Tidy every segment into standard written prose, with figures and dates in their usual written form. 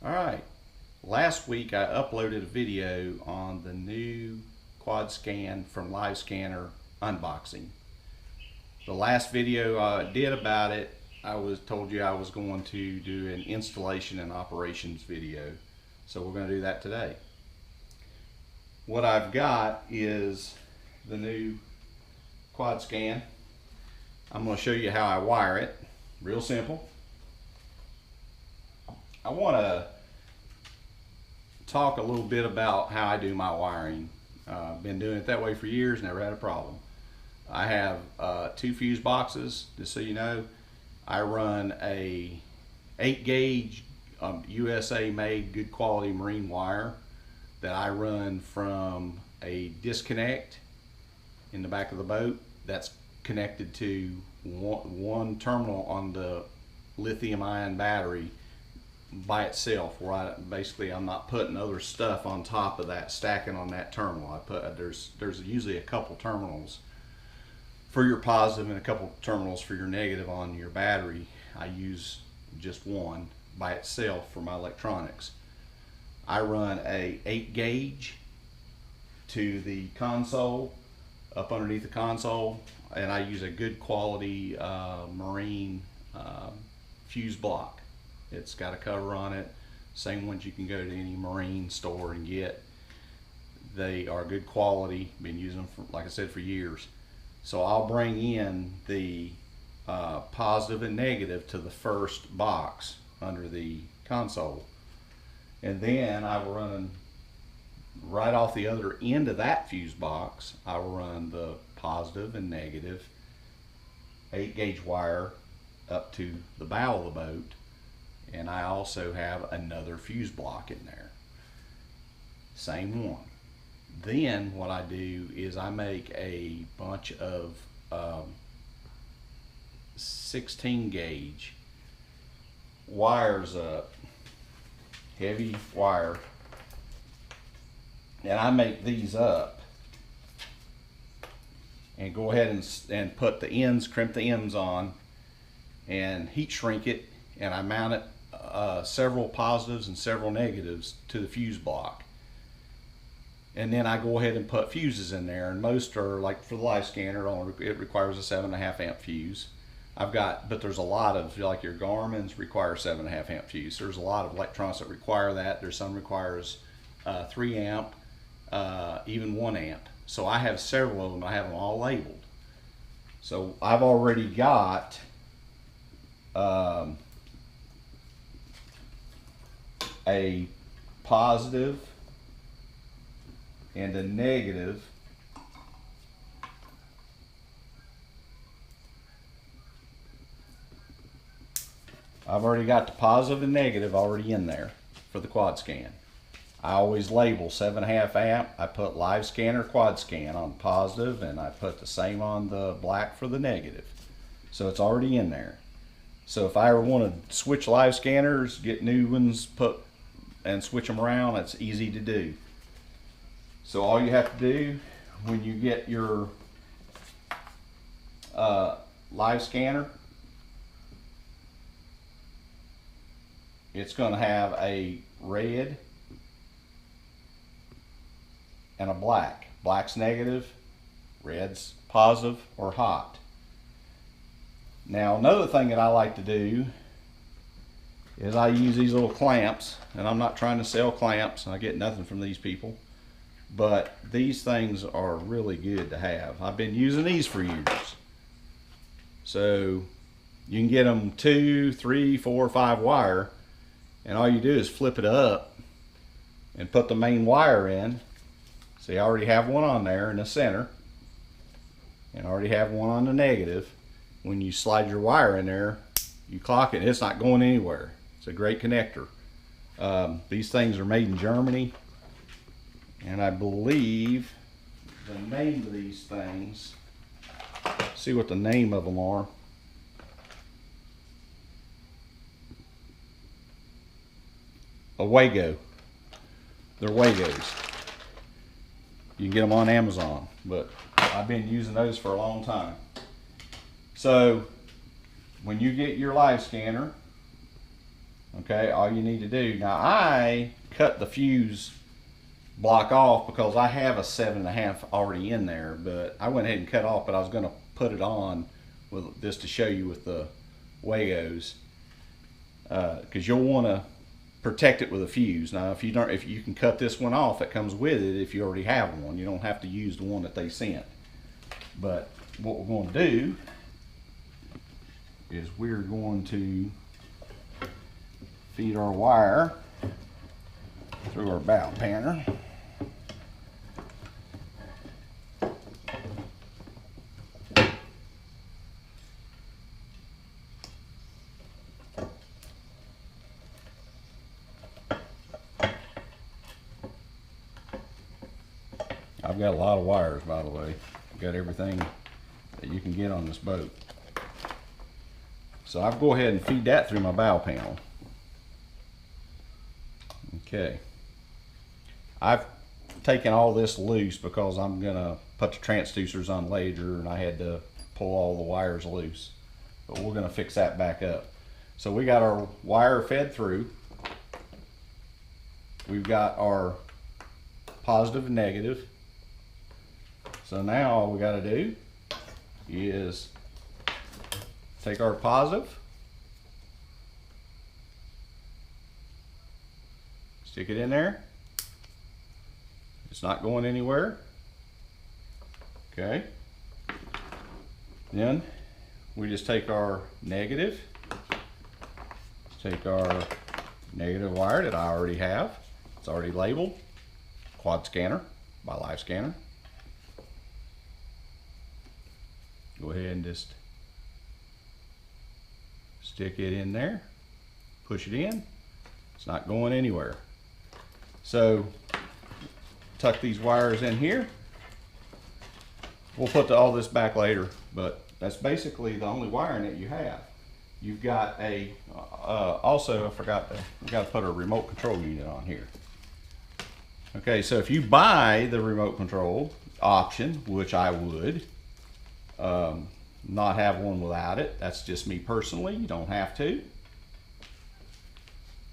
Alright, last week I uploaded a video on the new quad scan from Livescanner unboxing. The last video I did about it, told you I was going to do an installation and operations video. So we're going to do that today. What I've got is the new quad scan. I'm going to show you how I wire it. Real simple. I want to talk a little bit about how I do my wiring. I've been doing it that way for years, never had a problem. I have 2 fuse boxes, just so you know. I run a 8 gauge USA made good quality marine wire that I run from a disconnect in the back of the boat that's connected to one terminal on the lithium ion battery by itself, where I'm not putting other stuff on top of that, stacking on that terminal. There's usually a couple terminals for your positive and a couple terminals for your negative on your battery. I use just one by itself for my electronics. I run a 8 gauge to the console, up underneath the console, and I use a good quality marine fuse block. It's got a cover on it, same ones you can go to any marine store and get. They are good quality, been using them for, like I said, for years. So I'll bring in the positive and negative to the first box under the console, and then I will run right off the other end of that fuse box. I will run the positive and negative 8 gauge wire up to the bow of the boat, and I also have another fuse block in there, same one. Then what I do is I make a bunch of 16 gauge wires up, heavy wire, and I make these up and go ahead and put the ends, crimp the ends on and heat shrink it, and I mount it several positives and several negatives to the fuse block. And then I go ahead and put fuses in there, and most are, like for the Livescanner, it requires a 7.5 amp fuse. But there's a lot of, like your Garmin's require 7.5 amp fuse. There's a lot of electronics that require that. There's some requires 3 amp, even 1 amp. So I have several of them. I have them all labeled. So I've already got a positive and a negative I've already got the positive and negative already in there for the quad scan. I always label 7.5 amp. I put Livescanner quad scan on positive, and I put the same on the black for the negative. So it's already in there. So if I ever want to switch Livescanners, get new ones, and switch them around, it's easy to do. So all you have to do when you get your Livescanner, it's going to have a red and a black. Black's negative, red's positive or hot. Now another thing that I like to do is I use these little clamps, and I'm not trying to sell clamps, and I get nothing from these people, but these things are really good to have. I've been using these for years. So you can get them 2, 3, 4, 5 wire, and all you do is flip it up and put the main wire in. So you already have one on there in the center, and already have one on the negative. When you slide your wire in there, you clock it, it's not going anywhere. It's a great connector. These things are made in Germany, and I believe the name of these things, see what the name of them are. A Wago. They're Wagos. You can get them on Amazon, but I've been using those for a long time. So when you get your Livescanner, Okay, all you need to do, now I cut the fuse block off because I have a 7.5 already in there, but I went ahead and cut off, but I was going to put it on with this to show you with the Wagos, because you'll want to protect it with a fuse. Now if you can cut this one off that comes with it if you already have one. You don't have to use the one that they sent. But what we're going to do is we're going to feed our wire through our bow panner. I've got a lot of wires, by the way. I've got everything that you can get on this boat. So I'll go ahead and feed that through my bow panel. Okay. I've taken all this loose because I'm gonna put the transducers on later, and I had to pull all the wires loose. But we're gonna fix that back up. So we got our wire fed through. We've got our positive and negative. So now all we gotta do is take our positive, stick it in there. It's not going anywhere. Okay. Then we just take our negative, take our negative wire that I already have. It's already labeled, quad scanner by Livescanner. Go ahead and just stick it in there, push it in. It's not going anywhere. So tuck these wires in here. We'll put all this back later, but that's basically the only wiring that you have. You've got a, also I forgot we got to put a remote control unit on here. Okay, so if you buy the remote control option, which I would, not have one without it. That's just me personally. You don't have to.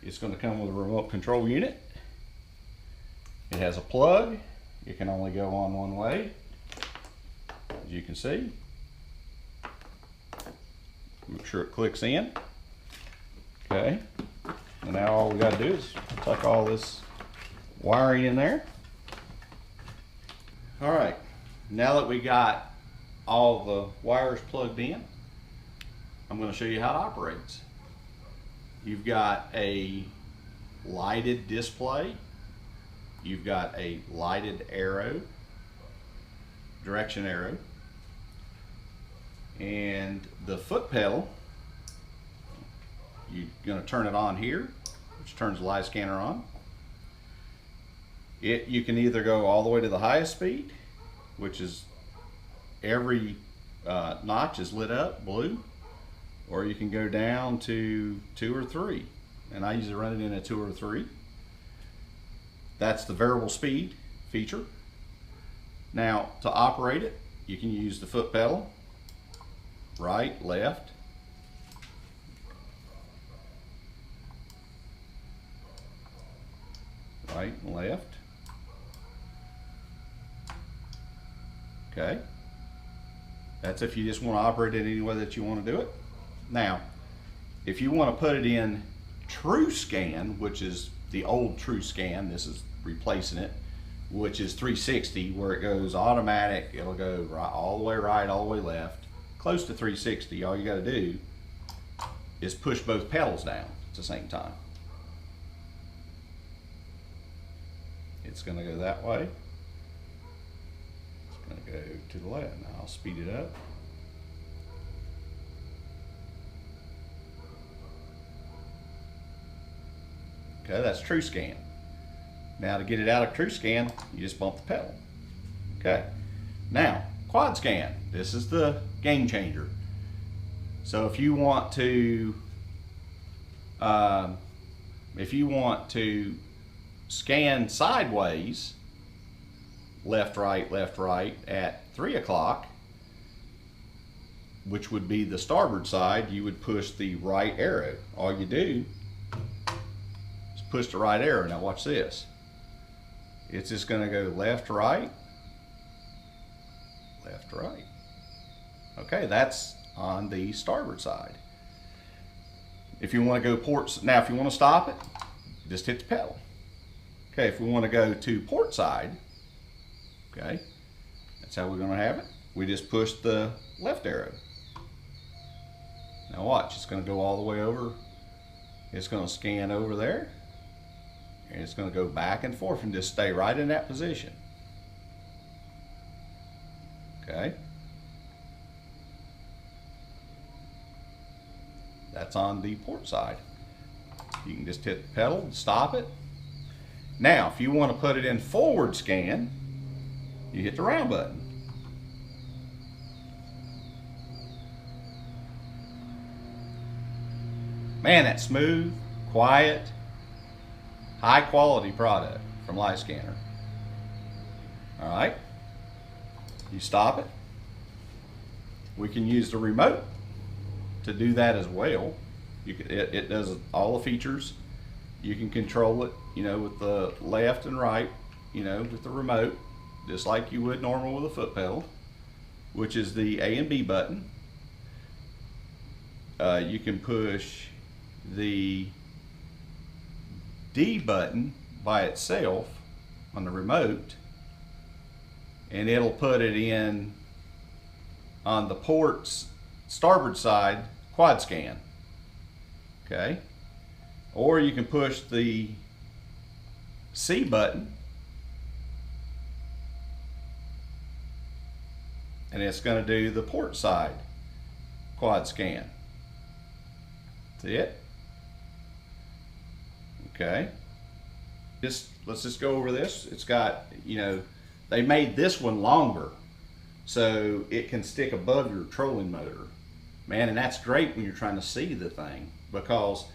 It's going to come with a remote control unit. It has a plug. It can only go on one way, as you can see. Make sure it clicks in. Okay. And now all we got to do is tuck all this wiring in there. All right. Now that we got all the wires plugged in, I'm going to show you how it operates. You've got a lighted display. You've got a lighted arrow, direction arrow, and the foot pedal, you're going to turn it on here, which turns the Livescanner on. You can either go all the way to the highest speed, which is every notch is lit up blue, or you can go down to 2 or 3, and I usually run it in a 2 or 3. That's the variable speed feature. Now to operate it, you can use the foot pedal, right, left, right and left. Okay. That's if you just want to operate it any way that you want to do it. Now, if you want to put it in true scan, which is the old true scan, this is replacing it, which is 360, where it goes automatic. It'll go right, all the way right, all the way left, close to 360. All you got to do is push both pedals down at the same time. It's going to go that way. It's going to go to the left. Now I'll speed it up. Okay, that's true scan. Now to get it out of true scan, you just bump the pedal. Okay. Now, quad scan. This is the game changer. So if you want to scan sideways, left, right at 3 o'clock, which would be the starboard side, you would push the right arrow. All you do push the right arrow. Now watch this. It's just going to go left, right, left, right. Okay, that's on the starboard side. If you want to go port, now if you want to stop it, just hit the pedal. Okay, if we want to go to port side, okay, that's how we're going to have it. We just push the left arrow. Now watch, it's going to go all the way over. It's going to scan over there. And it's going to go back and forth and just stay right in that position. Okay. That's on the port side. You can just hit the pedal and stop it. Now, if you want to put it in forward scan, you hit the round button. Man, that's smooth, quiet, high quality product from Livescanner. All right, you stop it. We can use the remote to do that as well. You can, it does all the features. You can control it, you know, with the left and right, you know, with the remote, just like you would normal with a foot pedal, which is the A and B button. You can push the D button by itself on the remote, and it'll put it in on the port's starboard side quad scan. Okay, or you can push the C button and it's going to do the port side quad scan. See it? Okay, let's just go over this. It's got, you know, they made this one longer so it can stick above your trolling motor. Man, and that's great when you're trying to see the thing, because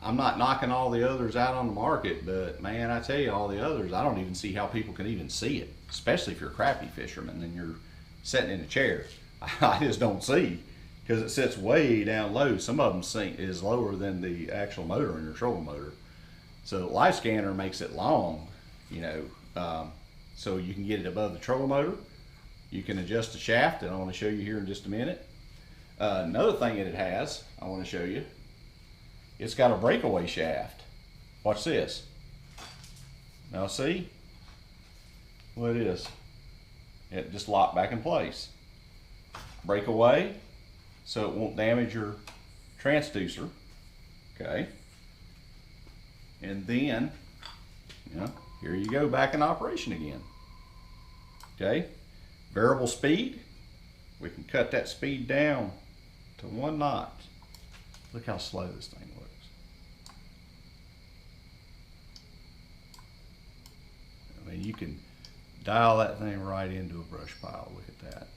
I'm not knocking all the others out on the market, but man, I tell you, all the others, I don't even see how people can even see it, especially if you're a crappie fisherman and you're sitting in a chair. I just don't see, because it sits way down low. Some of them is lower than the actual motor in your trolling motor. So Livescanner makes it long, you know, so you can get it above the trolling motor. You can adjust the shaft, and I want to show you here in just a minute. Another thing that it has, I want to show you, it's got a breakaway shaft. Watch this. Now see what it is. It just locked back in place. Breakaway, so it won't damage your transducer. Okay. And then, you know, here you go, back in operation again. Okay. Variable speed. We can cut that speed down to 1 knot. Look how slow this thing looks. I mean, you can dial that thing right into a brush pile. Look at that.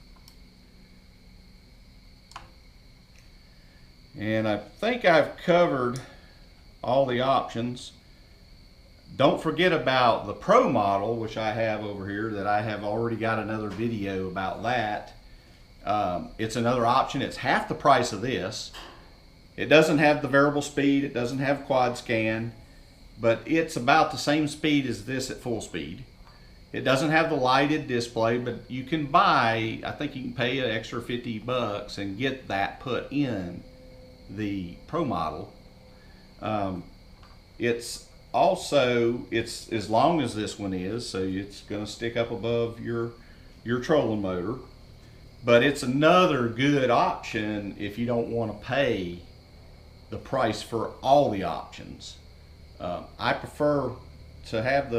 And I think I've covered all the options. Don't forget about the Pro model, which I have over here, that I have already got another video about that. It's another option. It's half the price of this. It doesn't have the variable speed. It doesn't have quad scan, but it's about the same speed as this at full speed. It doesn't have the lighted display, but you can buy, I think you can pay an extra 50 bucks and get that put in the Pro model. It's also, it's as long as this one is, so it's going to stick up above your trolling motor. But it's another good option if you don't want to pay the price for all the options. I prefer to have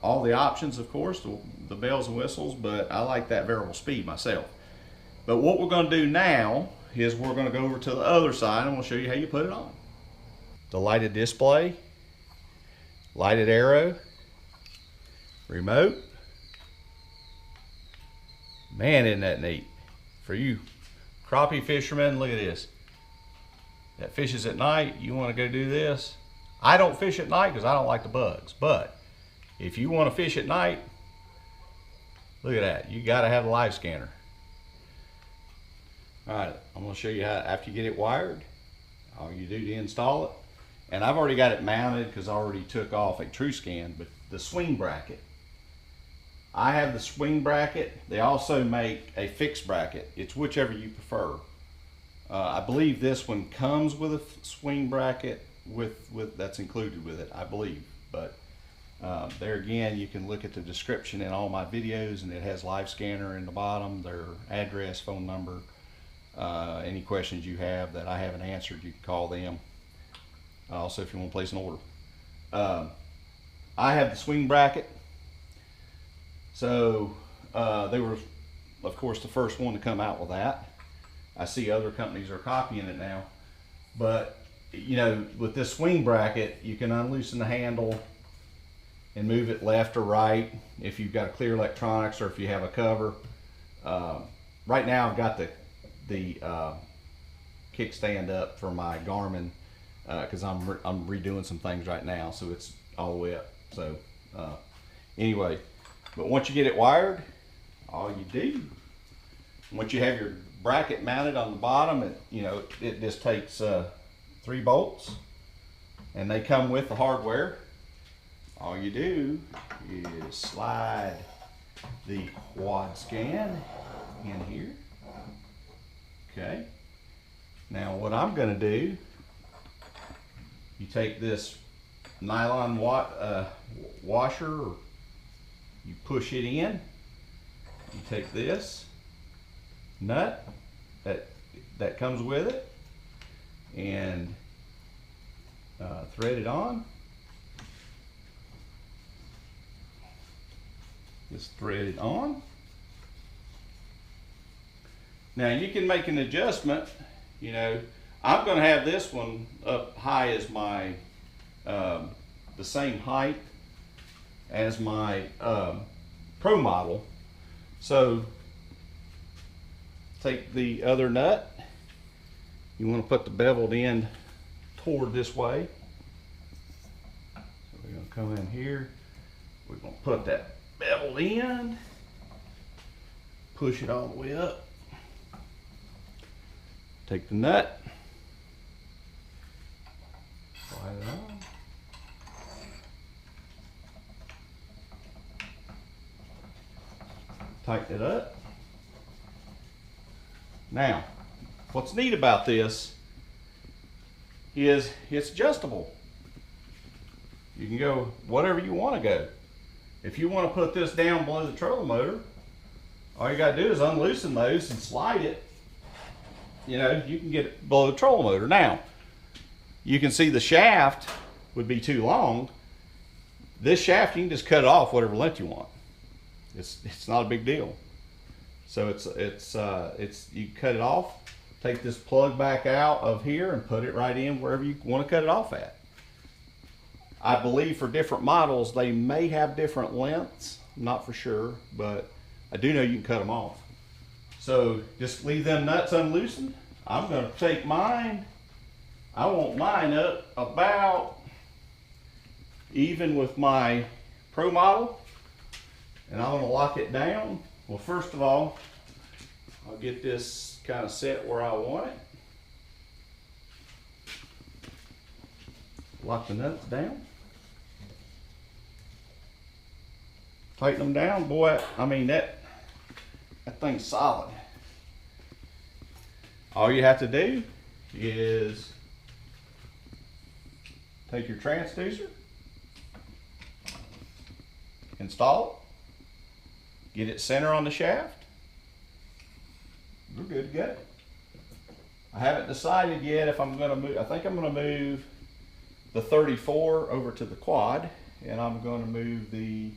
all the options, of course, the bells and whistles, but I like that variable speed myself. But what we're going to do now is we're going to go over to the other side and we'll show you how you put it on. The lighted display, lighted arrow, remote. Man, isn't that neat? For you crappie fishermen, look at this. That fishes at night, you want to go do this. I don't fish at night because I don't like the bugs, but if you want to fish at night, look at that. You got to have a Livescanner. All right, I'm going to show you how, after you get it wired, all you do to install it And I've already got it mounted because I already took off a TrueScan, but the swing bracket. I have the swing bracket. They also make a fixed bracket. It's whichever you prefer. I believe this one comes with a swing bracket with that's included with it, I believe. But there again, you can look at the description in all my videos, and it has Livescanner in the bottom, their address, phone number. Any questions you have that I haven't answered, you can call them. Also, if you want to place an order. I have the swing bracket. So they were, of course, the first one to come out with that. I see other companies are copying it now. But, you know, with this swing bracket, you can unloosen the handle and move it left or right if you've got a clear electronics or if you have a cover. Right now I've got the kickstand up for my Garmin because I'm redoing some things right now, so it's all the way up. So anyway, but once you get it wired, all you do, once you have your bracket mounted on the bottom, it just takes 3 bolts, and they come with the hardware. All you do is slide the quad scan in here. Okay. Now what I'm going to do, you take this nylon washer, you push it in. You take this nut that comes with it and thread it on. Just thread it on. Now you can make an adjustment. You know, I'm going to have this one up high as my the same height as my Pro model. So take the other nut. You want to put the beveled end toward this way. So we're going to come in here. We're going to put that beveled end, push it all the way up. Take the nut, slide it on. Tighten it up. Now, what's neat about this is it's adjustable. You can go whatever you want to go. If you want to put this down below the trolling motor, all you got to do is unloosen those and slide it. You know, you can get it below the trolling motor. Now, you can see the shaft would be too long. This shaft, you can just cut it off whatever length you want. It's not a big deal. So you cut it off, take this plug back out of here and put it right in wherever you want to cut it off at. I believe for different models, they may have different lengths. I'm not for sure, but I do know you can cut them off. So just leave them nuts unloosened. I'm going to take mine. I want mine up about even with my Pro model. And I'm going to lock it down. Well, first of all, I'll get this kind of set where I want it. Lock the nuts down. Tighten them down. Boy, I mean, that thing's solid. All you have to do is take your transducer, install it, get it center on the shaft. We're good to go. I haven't decided yet if I'm going to move. I think I'm going to move the 34 over to the quad, and I'm going to move the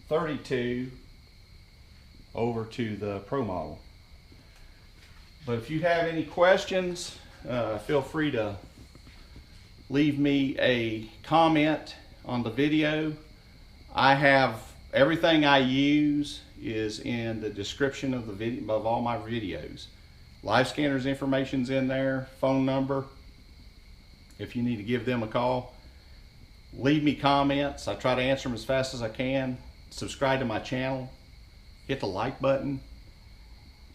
32 over to the Pro model. But if you have any questions, feel free to leave me a comment on the video. I have everything I use is in the description of the video of all my videos. Livescanner's information's in there, phone number. If you need to give them a call, leave me comments. I try to answer them as fast as I can. Subscribe to my channel, hit the like button,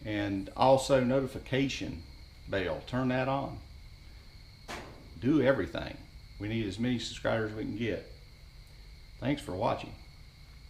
and also notification bell. Turn that on. Do everything. We need as many subscribers as we can get. Thanks for watching.